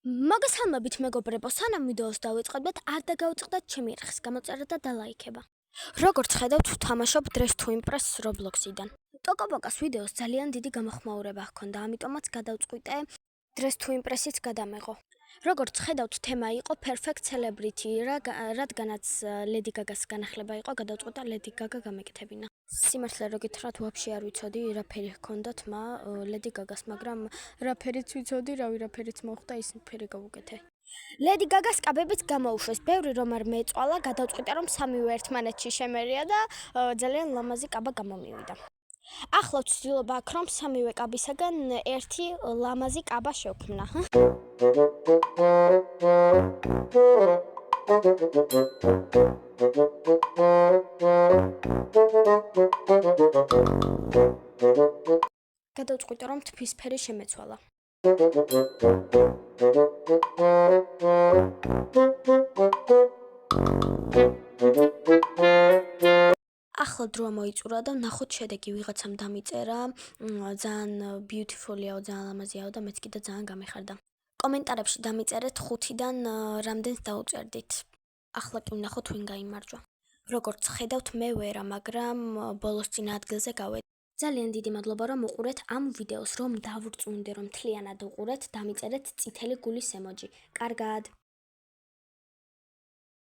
მოგესალმებით მეგობრებო, სანამ ვიდეოს დავიწყებთ, არ დაგაუწყდეთ ჩემი არხის გამოწერა და ლაიქება. როგორც ხედავთ, ვთამაშობ Dress to Impress Roblox-იდან. ტოკოპოკას ვიდეოს ძალიან დიდი გამოხმაურება ჰქონდა, ამიტომაც გადავწყვიტე Dress to Impress-იც გადამეღო. როგორც ხედავთ, თემა იყო Perfect Celebrity, რადგანაც Lady Gaga-ს განახლება იყო, გადავწყვიტე Lady Gaga გამეკეთებინა. სიმართლე რო გითხრათ, ვაფშე არ ვიცოდი რა ფერი ჰქონდა თმა Lady Gaga-ს, მაგრამ რა ფერიც ვიცოდი, რა ფერიც მოხდა, ის ფერი გავუკეთე. Lady Gaga-ს კაბებიც გამოუშვეს, ბევრი რომ არ მეწვალა, გადავწყვიტე რომ სამივე ერთმანეთში შემერია და ძალიან ლამაზი კაბა გამომივიდა. ახლა ვცდილობ აქ რომ სამივე კაბისაგან ერთი ლამაზი კაბა შევქმნა. გადავწყვიტე რომ თბისფერი შემეცვალა. ახლა დრო მოიწურა და ნახოთ შედეგი ვიღაცამ დამიწერა, ძალიან beautiful-ია, ძალიან ლამაზიაო და მეც კიდე ძალიან გამეხარდა. კომენტარებში დამიწერეთ 5-დან რამდენს დაუწერდით. ახლა კი ვნახოთ ვინ გაიმარჯვა. როგორც ხედავთ, მე ვერა, მაგრამ ბოლოს წინა ადგილზე გავედი. ძალიან დიდი მადლობა რომ უყურეთ ამ ვიდეოს, რომ დავრწმუნდე რომ მთლიანად უყურეთ, დამიწერეთ წითელი გულის ემოჯი. კარგად.